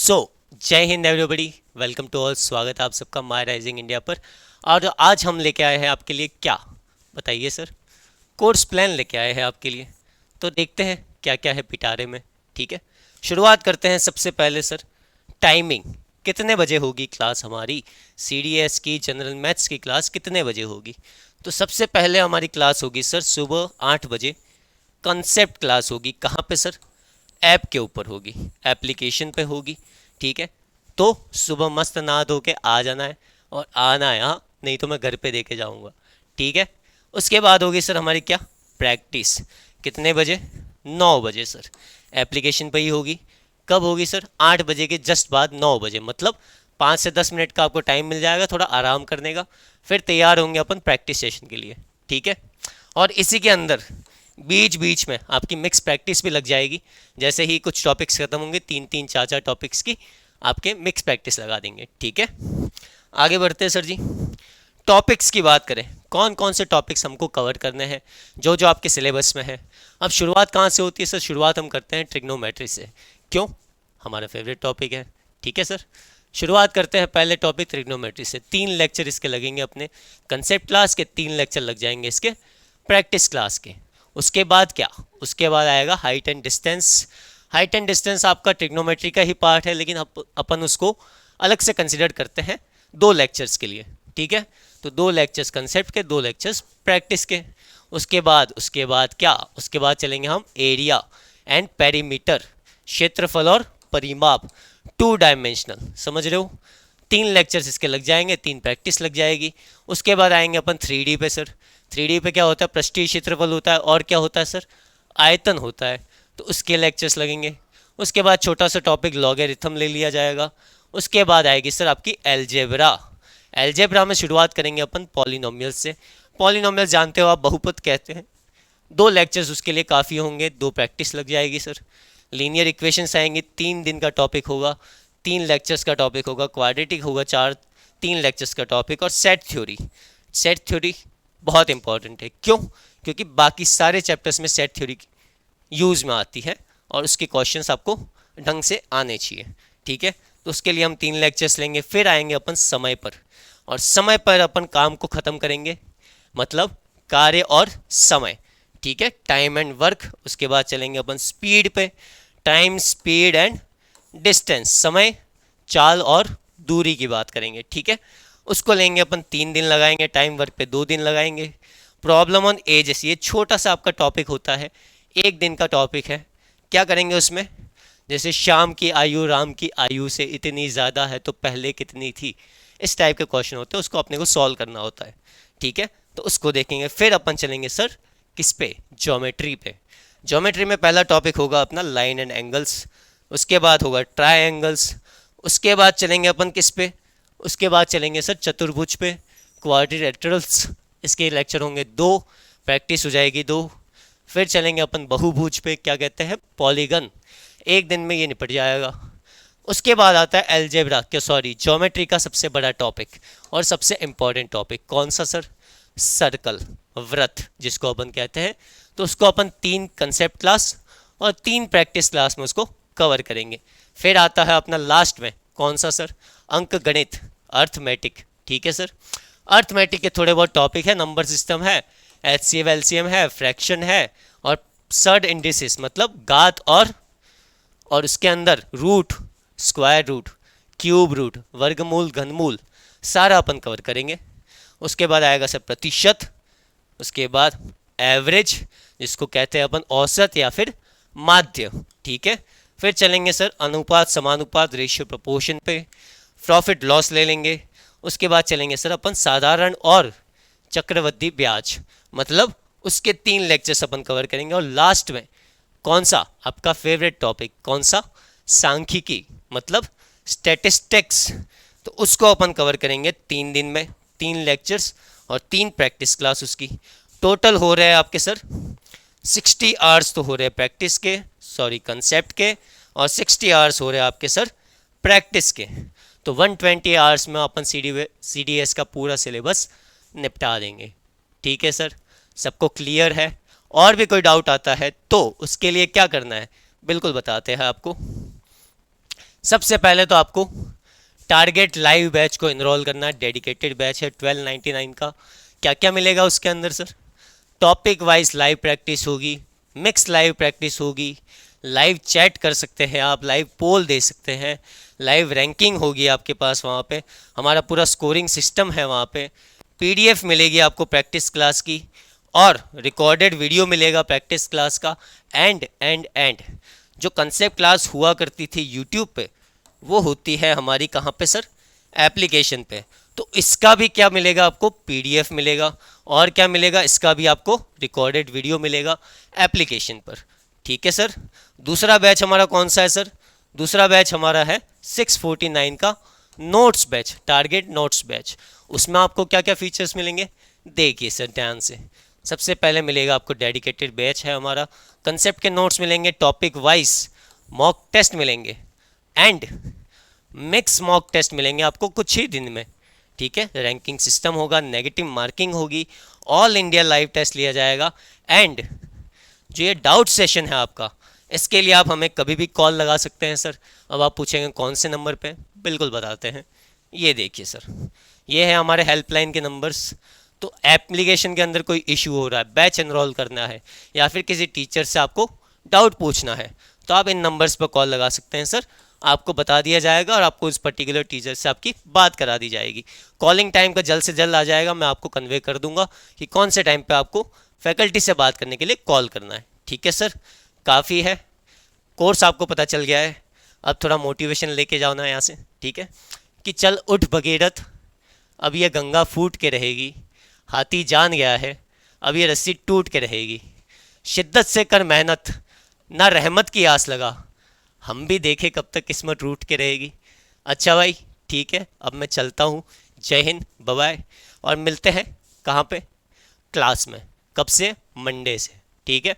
So Jai Hind everybody, welcome to all. स्वागत है आप सबका माय राइजिंग इंडिया पर। और आज हम लेके आए हैं आपके लिए क्या, बताइए सर। कोर्स प्लान लेके आए हैं आपके लिए। तो देखते हैं क्या क्या है पिटारे में। ठीक है, शुरुआत करते हैं सबसे पहले सर। टाइमिंग कितने बजे होगी क्लास हमारी? सीडीएस की जनरल मैथ्स की क्लास कितने बजे होगी? तो सबसे पहले हमारी क्लास होगी सर सुबह 8 बजे। कंसेप्ट क्लास होगी। कहाँ पे सर? ऐप के ऊपर होगी, एप्लीकेशन पे होगी। ठीक है, तो सुबह मस्त नहा धो के आ जाना है और आना है, हाँ नहीं तो मैं घर पे दे के जाऊँगा। ठीक है, उसके बाद होगी सर हमारी क्या, प्रैक्टिस। कितने बजे? 9 बजे सर। एप्लीकेशन पे ही होगी। कब होगी सर? 8 बजे के जस्ट बाद 9 बजे, मतलब 5 से 10 मिनट का आपको टाइम मिल जाएगा थोड़ा आराम करने का। फिर तैयार होंगे अपन प्रैक्टिस सेशन के लिए। ठीक है, और इसी के अंदर बीच बीच में आपकी मिक्स प्रैक्टिस भी लग जाएगी। जैसे ही कुछ टॉपिक्स खत्म होंगे, 3-3 4-4 टॉपिक्स की आपके मिक्स प्रैक्टिस लगा देंगे। ठीक है, आगे बढ़ते हैं सर जी। टॉपिक्स की बात करें, कौन कौन से टॉपिक्स हमको कवर करने हैं जो जो आपके सिलेबस में है। अब शुरुआत कहाँ से होती है सर? शुरुआत हम करते हैं ट्रिग्नोमेट्री से। क्यों? हमारा फेवरेट टॉपिक है। ठीक है सर, शुरुआत करते हैं पहले टॉपिक ट्रिग्नोमेट्री से। 3 लेक्चर इसके लगेंगे अपने कंसेप्ट क्लास के, 3 लेक्चर लग जाएंगे इसके प्रैक्टिस क्लास के। उसके बाद क्या? उसके बाद आएगा height and distance. Height and distance आपका ट्रिग्नोमेट्री का ही पार्ट है, लेकिन अपन उसको अलग से कंसिडर करते हैं 2 लेक्चर्स के लिए। ठीक है, तो 2 लेक्चर्स कंसेप्ट के, 2 लेक्चर्स प्रैक्टिस के। उसके बाद क्या? उसके बाद चलेंगे हम एरिया एंड पेरीमीटर, क्षेत्रफल और परिमाप, 2 डायमेंशनल। समझ रहे हो? 3 लेक्चर्स इसके लग जाएंगे, 3 प्रैक्टिस लग जाएगी। उसके बाद आएंगे अपन 3D पे सर। 3D पे क्या होता है? पृष्ठीय क्षेत्रफल होता है और क्या होता है सर? आयतन होता है। तो उसके लेक्चर्स लगेंगे। उसके बाद छोटा सा टॉपिक लॉगरिथम ले लिया जाएगा। उसके बाद आएगी सर आपकी एलजेब्रा। एलजेब्रा में शुरुआत करेंगे अपन पॉलिनोमियल से। पॉलिनोमियल जानते हो आप, बहुपद कहते हैं। 2 लेक्चर्स उसके लिए काफ़ी होंगे, 2 प्रैक्टिस लग जाएगी सर। लीनियर इक्वेशंस आएंगी, 3 दिन का टॉपिक होगा, 3 लेक्चर्स का टॉपिक होगा। क्वाड्रेटिक होगा 3 लेक्चर्स का टॉपिक। और सेट थ्योरी। सेट थ्योरी बहुत इंपॉर्टेंट है। क्यों? क्योंकि बाकी सारे चैप्टर्स में सेट थ्योरी यूज़ में आती है और उसके क्वेश्चंस आपको ढंग से आने चाहिए। ठीक है, तो उसके लिए हम 3 लेक्चर्स लेंगे। फिर आएंगे अपन समय पर, और समय पर अपन काम को ख़त्म करेंगे, मतलब कार्य और समय। ठीक है, टाइम एंड वर्क। उसके बाद चलेंगे अपन स्पीड पे, टाइम, स्पीड एंड डिस्टेंस, समय, चाल और दूरी की बात करेंगे। ठीक है, उसको लेंगे अपन, 3 दिन लगाएंगे। टाइम वर्क पे 2 दिन लगाएंगे। प्रॉब्लम ऑन एजेस, ये छोटा सा आपका टॉपिक होता है, 1 दिन का टॉपिक है। क्या करेंगे उसमें? जैसे श्याम की आयु राम की आयु से इतनी ज़्यादा है तो पहले कितनी थी, इस टाइप के क्वेश्चन होते हैं, उसको अपने को सॉल्व करना होता है। ठीक है, तो उसको देखेंगे। फिर अपन चलेंगे सर किस पे? ज्योमेट्री पे। ज्योमेट्री में पहला टॉपिक होगा अपना लाइन एंड एंगल्स। उसके बाद होगा ट्रायंगल्स। उसके बाद चलेंगे अपन किस पे? उसके बाद चलेंगे सर चतुर्भुज पे, क्वाड्रिलेटरल्स। इसके लेक्चर होंगे 2, प्रैक्टिस हो जाएगी 2। फिर चलेंगे अपन बहुभुज पे, क्या कहते हैं, पॉलीगन। 1 दिन में ये निपट जाएगा। उसके बाद आता है एलजेब्रा, क्या सॉरी, ज्योमेट्री का सबसे बड़ा टॉपिक और सबसे इंपॉर्टेंट टॉपिक कौन सा सर? सर्कल, वृत्त जिसको अपन कहते हैं। तो उसको अपन 3 कंसेप्ट क्लास और 3 प्रैक्टिस क्लास में उसको कवर करेंगे। फिर आता है अपना लास्ट में कौन सा सर? अंक गणित, अर्थमेटिक। ठीक है सर, अर्थमेटिक के थोड़े बहुत टॉपिक है, नंबर सिस्टम है, एचसीएफ एलसीएम है, फ्रैक्शन है, और सर्ड इंडिसेस मतलब घात और उसके अंदर root, square root, cube root, वर्गमूल, घनमूल, सारा अपन कवर करेंगे। उसके बाद आएगा सर प्रतिशत। उसके बाद एवरेज, जिसको कहते हैं अपन औसत या फिर माध्य। ठीक है, फिर चलेंगे सर अनुपात, समानुपात, रेशियो, प्रोपोर्शन पे। प्रॉफिट लॉस ले लेंगे। उसके बाद चलेंगे सर अपन साधारण और चक्रवृद्धि ब्याज, मतलब उसके 3 लेक्चर्स अपन कवर करेंगे। और लास्ट में कौन सा आपका फेवरेट टॉपिक, कौन सा? सांख्यिकी, मतलब स्टैटिस्टिक्स। तो उसको अपन कवर करेंगे 3 दिन में, 3 लेक्चर्स और 3 प्रैक्टिस क्लास उसकी। टोटल हो रहे हैं आपके सर 60 आवर्स तो हो रहे हैं प्रैक्टिस के, सॉरी कंसेप्ट के, और 60 आवर्स हो रहे हैं आपके सर प्रैक्टिस के। तो 120 आवर्स में अपन सी डी एस का पूरा सिलेबस निपटा देंगे। ठीक है सर, सबको क्लियर है? और भी कोई डाउट आता है तो उसके लिए क्या करना है, बिल्कुल बताते हैं आपको। सबसे पहले तो आपको टारगेट लाइव बैच को इनरोल करना है। डेडिकेटेड बैच है 1299 का। क्या क्या मिलेगा उसके अंदर sir? Topic wise live practice होगी, मिक्स लाइव प्रैक्टिस होगी, लाइव चैट कर सकते हैं आप, लाइव पोल दे सकते हैं, लाइव रैंकिंग होगी आपके पास वहाँ पे, हमारा पूरा स्कोरिंग सिस्टम है वहाँ पे, पीडीएफ मिलेगी आपको प्रैक्टिस क्लास की, और रिकॉर्डेड वीडियो मिलेगा प्रैक्टिस क्लास का। एंड जो कंसेप्ट क्लास हुआ करती थी यूट्यूब पे, वो होती है हमारी कहाँ पे सर? एप्लीकेशन पे। तो इसका भी क्या मिलेगा आपको? पीडीएफ मिलेगा। और क्या मिलेगा? इसका भी आपको रिकॉर्डेड वीडियो मिलेगा एप्लीकेशन पर। ठीक है सर। दूसरा बैच हमारा कौन सा है सर? दूसरा बैच हमारा है 649 का notes batch, target notes batch. उसमें आपको क्या क्या फीचर्स मिलेंगे देखिए सर ध्यान से। सबसे पहले मिलेगा आपको डेडिकेटेड बैच है हमारा, कंसेप्ट के नोट्स मिलेंगे, टॉपिक वाइज मॉक टेस्ट मिलेंगे, एंड मिक्स मॉक टेस्ट मिलेंगे आपको कुछ ही दिन में। ठीक है, रैंकिंग सिस्टम होगा, नेगेटिव मार्किंग होगी, ऑल इंडिया लाइव टेस्ट लिया जाएगा। एंड जो ये डाउट सेशन है आपका, इसके लिए आप हमें कभी भी कॉल लगा सकते हैं सर। अब आप पूछेंगे कौन से नंबर पे? बिल्कुल बताते हैं। ये देखिए सर, ये है हमारे हेल्पलाइन के नंबर्स। तो एप्लीकेशन के अंदर कोई इशू हो रहा है, बैच एनरोल करना है, या फिर किसी टीचर से आपको डाउट पूछना है, तो आप इन नंबर्स पर कॉल लगा सकते हैं सर। आपको बता दिया जाएगा और आपको इस पर्टिकुलर टीचर से आपकी बात करा दी जाएगी। कॉलिंग टाइम का जल्द से जल्द आ जाएगा, मैं आपको कन्वे कर दूंगा कि कौन से टाइम पे आपको फैकल्टी से बात करने के लिए कॉल करना है। ठीक है सर, काफ़ी है, कोर्स आपको पता चल गया है। अब थोड़ा मोटिवेशन लेके जाओ ना यहाँ से। ठीक है, कि चल उठ भगीरथ, अब ये गंगा फूट के रहेगी, हाथी जान गया है, अब ये रस्सी टूट के रहेगी, शिद्दत से कर मेहनत, ना रहमत की आस लगा, हम भी देखे कब तक किस्मत रूठ के रहेगी। अच्छा भाई, ठीक है, अब मैं चलता हूँ। जय हिंद, बाय बाय। और मिलते हैं कहाँ पे? क्लास में। कब से? मंडे से। ठीक है।